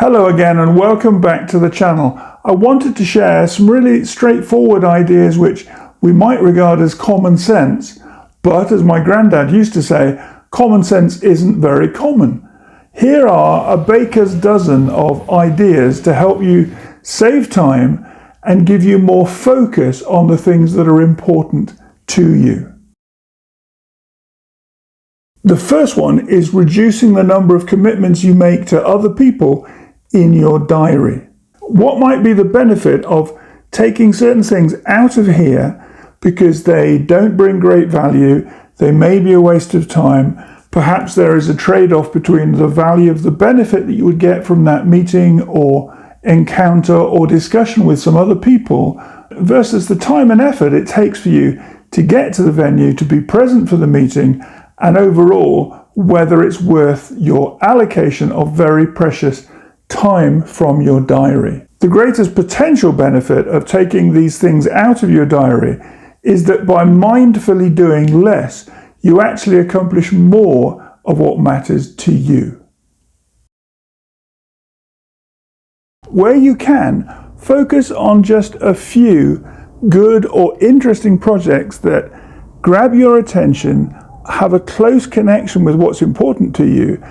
Hello again and welcome back to the channel. I wanted to share some really straightforward ideas which we might regard as common sense, but as my granddad used to say, common sense isn't very common. Here are a baker's dozen of ideas to help you save time and give you more focus on the things that are important to you. The first one is reducing the number of commitments you make to other people in your diary. What might be the benefit of taking certain things out of here because they don't bring great value, they may be a waste of time, perhaps there is a trade-off between the value of the benefit that you would get from that meeting or encounter or discussion with some other people versus the time and effort it takes for you to get to the venue, to be present for the meeting, and overall whether it's worth your allocation of very precious time from your diary. The greatest potential benefit of taking these things out of your diary is that by mindfully doing less, you actually accomplish more of what matters to you. Where you can, focus on just a few good or interesting projects that grab your attention, have a close connection with what's important to you,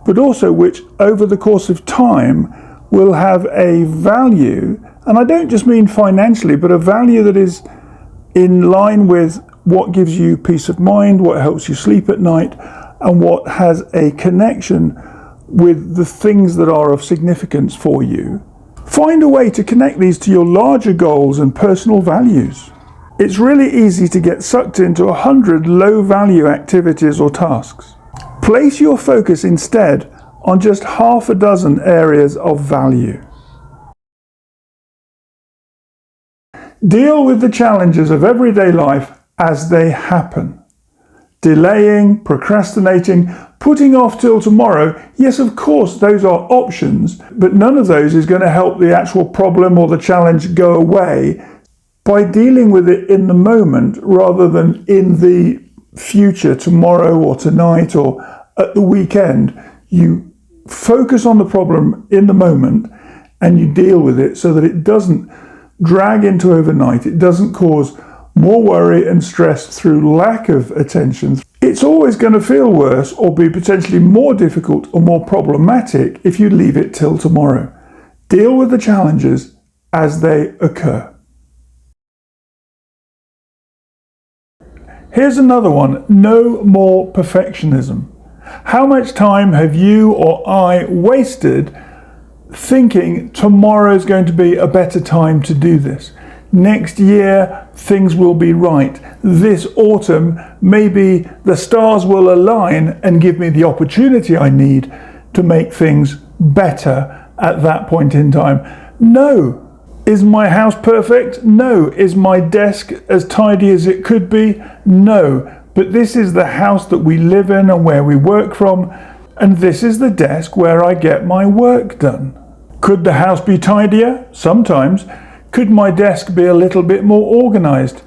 but also which over the course of time will have a value, and I don't just mean financially, but a value that is in line with what gives you peace of mind, what helps you sleep at night, and what has a connection with the things that are of significance for you. Find a way to connect these to your larger goals and personal values. It's really easy to get sucked into 100 low-value activities or tasks. Place your focus instead on just half a dozen areas of value. Deal with the challenges of everyday life as they happen. Delaying, procrastinating, putting off till tomorrow, yes, of course, those are options, but none of those is going to help the actual problem or the challenge go away by dealing with it in the moment rather than in the future, tomorrow or tonight or at the weekend. You focus on the problem in the moment and you deal with it so that it doesn't drag into overnight. It doesn't cause more worry and stress through lack of attention. It's always going to feel worse or be potentially more difficult or more problematic if you leave it till tomorrow. Deal with the challenges as they occur. Here's another one, no more perfectionism. How much time have you or I wasted thinking tomorrow's going to be a better time to do this? Next year, things will be right. This autumn, maybe the stars will align and give me the opportunity I need to make things better at that point in time. No. Is my house perfect? No. Is my desk as tidy as it could be? No. But this is the house that we live in and where we work from, and this is the desk where I get my work done. Could the house be tidier? Sometimes. Could my desk be a little bit more organized?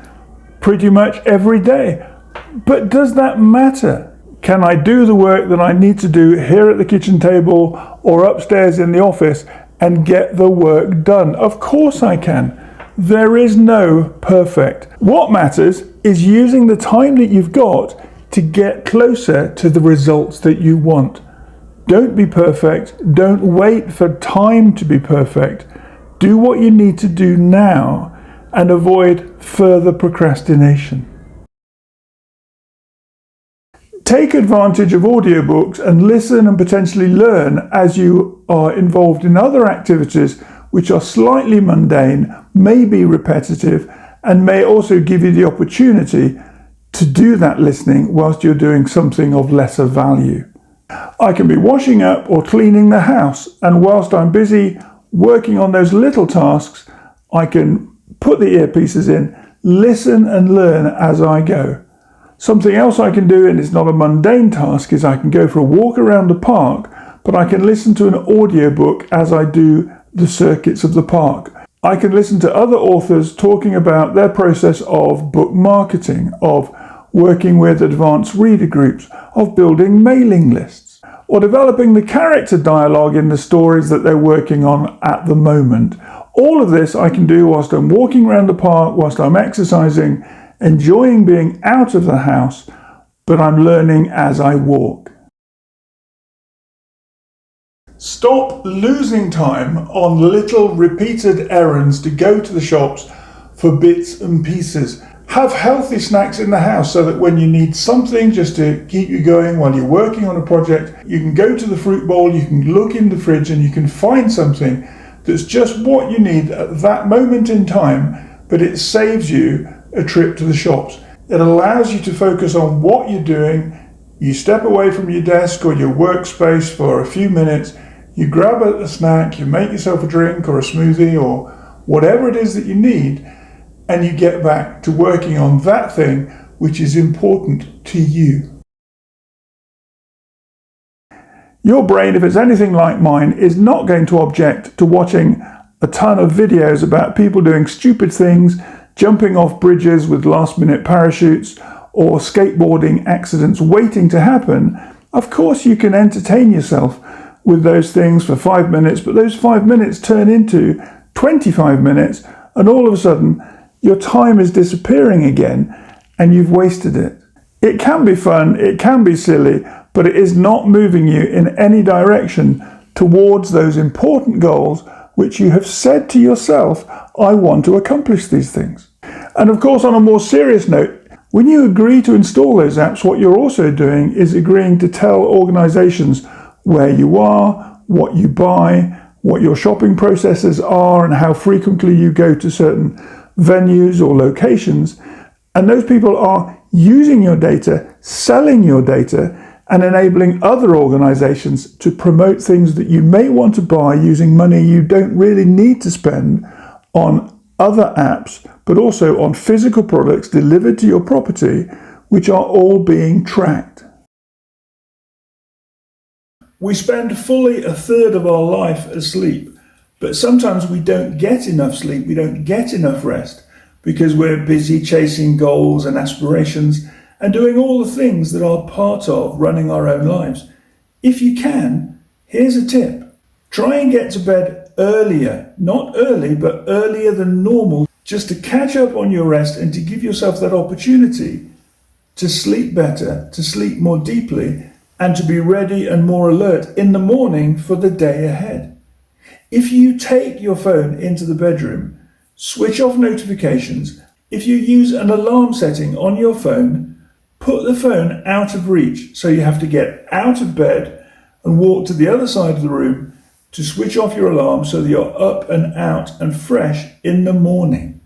Pretty much every day. But does that matter? Can I do the work that I need to do here at the kitchen table or upstairs in the office and get the work done? Of course I can. There is no perfect. What matters is using the time that you've got to get closer to the results that you want. Don't be perfect. Don't wait for time to be perfect. Do what you need to do now and avoid further procrastination. Take advantage of audiobooks and listen and potentially learn as you are involved in other activities which are slightly mundane, may be repetitive, and may also give you the opportunity to do that listening whilst you're doing something of lesser value. I can be washing up or cleaning the house, and whilst I'm busy working on those little tasks, I can put the earpieces in, listen and learn as I go. Something else I can do, and it's not a mundane task, is I can go for a walk around the park, but I can listen to an audiobook as I do the circuits of the park. I can listen to other authors talking about their process of book marketing, of working with advanced reader groups, of building mailing lists. or developing the character dialogue in the stories that they're working on at the moment. All of this I can do whilst I'm walking around the park, whilst I'm exercising, enjoying being out of the house, but I'm learning as I walk. Stop losing time on little repeated errands to go to the shops for bits and pieces. Have healthy snacks in the house so that when you need something just to keep you going while you're working on a project, you can go to the fruit bowl, you can look in the fridge and you can find something that's just what you need at that moment in time, but it saves you a trip to the shops. It allows you to focus on what you're doing. You step away from your desk or your workspace for a few minutes, you grab a snack, you make yourself a drink or a smoothie or whatever it is that you need, and you get back to working on that thing which is important to you. Your brain, if it's anything like mine, is not going to object to watching a ton of videos about people doing stupid things, jumping off bridges with last-minute parachutes, or skateboarding accidents waiting to happen. Of course you can entertain yourself with those things for 5 minutes, but those 5 minutes turn into 25 minutes, and all of a sudden your time is disappearing again and you've wasted it. It can be fun, it can be silly, but it is not moving you in any direction towards those important goals which you have said to yourself, I want to accomplish these things. And of course, on a more serious note, when you agree to install those apps, what you're also doing is agreeing to tell organizations where you are, what you buy, what your shopping processes are, and how frequently you go to certain venues or locations, and those people are using your data, selling your data, and enabling other organizations to promote things that you may want to buy using money you don't really need to spend on other apps, but also on physical products delivered to your property, which are all being tracked. We spend fully a third of our life asleep. But sometimes we don't get enough sleep, we don't get enough rest because we're busy chasing goals and aspirations and doing all the things that are part of running our own lives. If you can, here's a tip. Try and get to bed earlier, not early, but earlier than normal, just to catch up on your rest and to give yourself that opportunity to sleep better, to sleep more deeply, and to be ready and more alert in the morning for the day ahead. If you take your phone into the bedroom, switch off notifications. If you use an alarm setting on your phone, put the phone out of reach so you have to get out of bed and walk to the other side of the room to switch off your alarm so that you're up and out and fresh in the morning.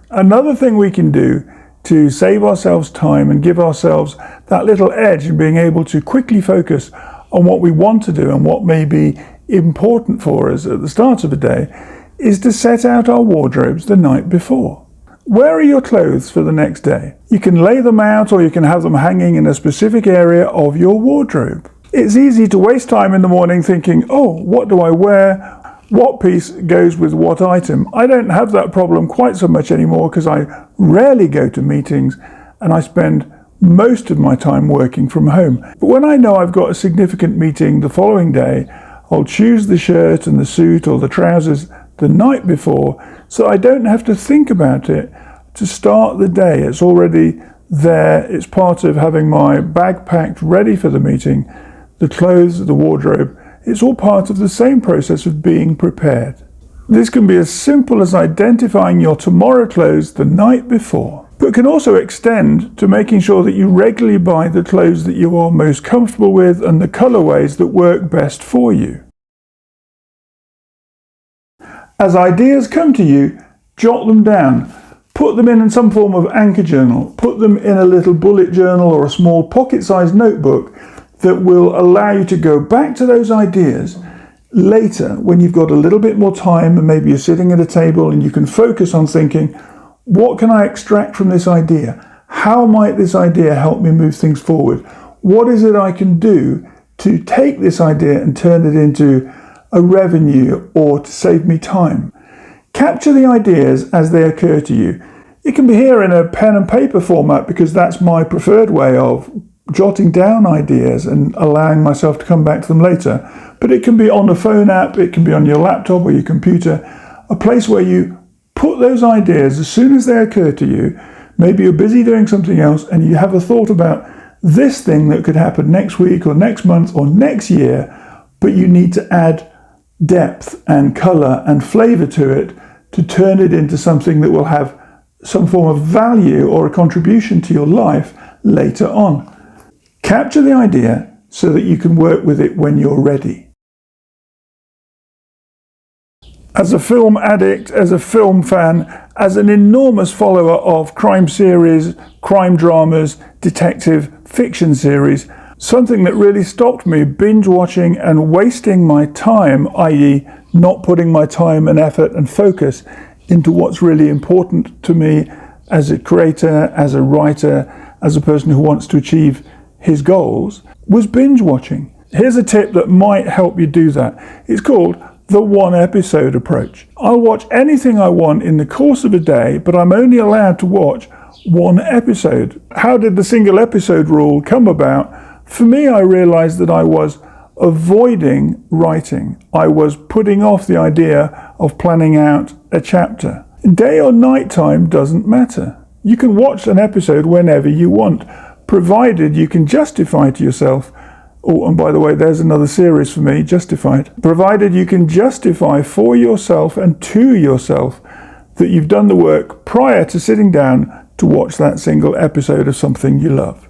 Another thing we can do to save ourselves time and give ourselves that little edge in being able to quickly focus on what we want to do and what may be important for us at the start of a day is to set out our wardrobes the night before. Where are your clothes for the next day? You can lay them out or you can have them hanging in a specific area of your wardrobe. It's easy to waste time in the morning thinking, oh, what do I wear? What piece goes with what item? I don't have that problem quite so much anymore because I rarely go to meetings and I spend most of my time working from home. But when I know I've got a significant meeting the following day, I'll choose the shirt and the suit or the trousers the night before so I don't have to think about it to start the day. It's already there. It's part of having my bag packed ready for the meeting, the clothes, the wardrobe. It's all part of the same process of being prepared. This can be as simple as identifying your tomorrow clothes the night before, but can also extend to making sure that you regularly buy the clothes that you are most comfortable with and the colorways that work best for you. As ideas come to you, jot them down. Put them in some form of anchor journal. Put them in a little bullet journal or a small pocket-sized notebook that will allow you to go back to those ideas later when you've got a little bit more time and maybe you're sitting at a table and you can focus on thinking, what can I extract from this idea? How might this idea help me move things forward? What is it I can do to take this idea and turn it into a revenue or to save me time? Capture the ideas as they occur to you. It can be here in a pen and paper format because that's my preferred way of jotting down ideas and allowing myself to come back to them later. But it can be on a phone app, it can be on your laptop or your computer, a place where you put those ideas as soon as they occur to you. Maybe you're busy doing something else and you have a thought about this thing that could happen next week or next month or next year, but you need to add depth and colour and flavour to it to turn it into something that will have some form of value or a contribution to your life later on. Capture the idea so that you can work with it when you're ready. As a film addict, as a film fan, as an enormous follower of crime series, crime dramas, detective fiction series, something that really stopped me binge watching and wasting my time, i.e. not putting my time and effort and focus into what's really important to me as a creator, as a writer, as a person who wants to achieve his goals, was binge watching. Here's a tip that might help you do that. It's called the one episode approach. I'll watch anything I want in the course of a day, but I'm only allowed to watch one episode. How did the single episode rule come about? For me, I realized that I was avoiding writing. I was putting off the idea of planning out a chapter. Day or night time doesn't matter. You can watch an episode whenever you want, provided you can justify to yourself, oh, and by the way, there's another series for me, Justified, provided you can justify for yourself and to yourself that you've done the work prior to sitting down to watch that single episode of something you love.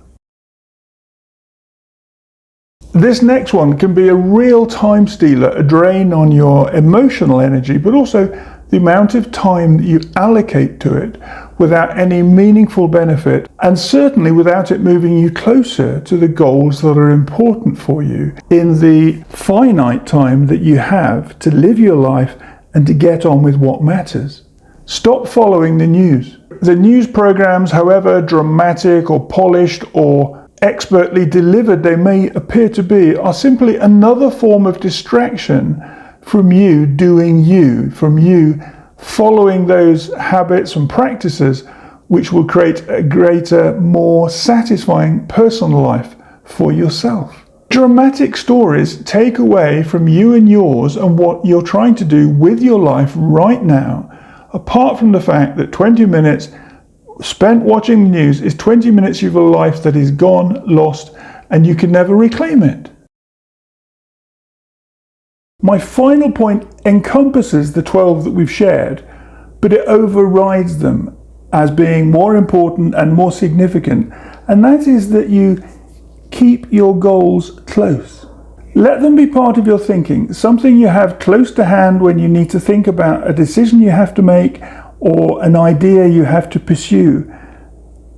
This next one can be a real time stealer, a drain on your emotional energy, but also the amount of time that you allocate to it without any meaningful benefit, and certainly without it moving you closer to the goals that are important for you in the finite time that you have to live your life and to get on with what matters. Stop following the news. The news programs, however dramatic or polished or expertly delivered they may appear to be, are simply another form of distraction from you doing you, from you following those habits and practices which will create a greater, more satisfying personal life for yourself. Dramatic stories take away from you and yours and what you're trying to do with your life right now, apart from the fact that 20 minutes spent watching the news is 20 minutes of your life that is gone, lost, and you can never reclaim it. My final point encompasses the 12 that we've shared, but it overrides them as being more important and more significant, and that is that you keep your goals close. Let them be part of your thinking, something you have close to hand when you need to think about a decision you have to make or an idea you have to pursue.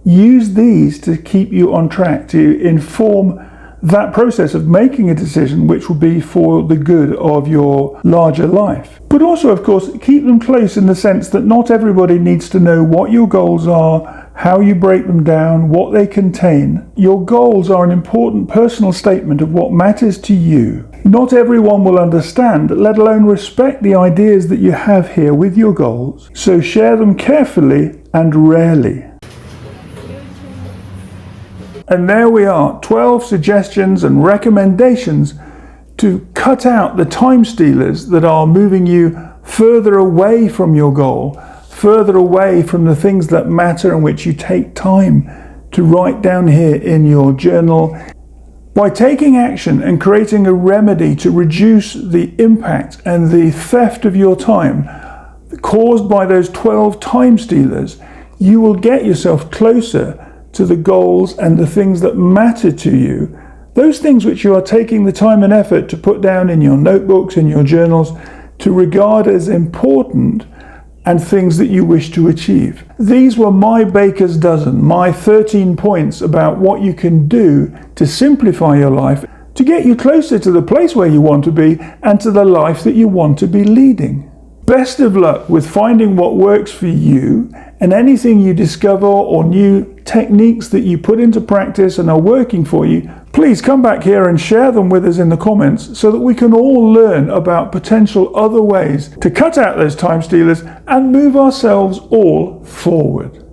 Use these to keep you on track, to inform that process of making a decision which will be for the good of your larger life. But also, of course, keep them close in the sense that not everybody needs to know what your goals are, how you break them down, what they contain. Your goals are an important personal statement of what matters to you. Not everyone will understand, let alone respect the ideas that you have here with your goals, so share them carefully and rarely. And there we are, 12 suggestions and recommendations to cut out the time stealers that are moving you further away from your goal, further away from the things that matter and which you take time to write down here in your journal. By taking action and creating a remedy to reduce the impact and the theft of your time caused by those 12 time stealers, you will get yourself closer to the goals and the things that matter to you, those things which you are taking the time and effort to put down in your notebooks, in your journals, to regard as important and things that you wish to achieve. These were my baker's dozen, my 13 points about what you can do to simplify your life, to get you closer to the place where you want to be and to the life that you want to be leading. Best of luck with finding what works for you, and anything you discover or new techniques that you put into practice and are working for you, please come back here and share them with us in the comments so that we can all learn about potential other ways to cut out those time stealers and move ourselves all forward.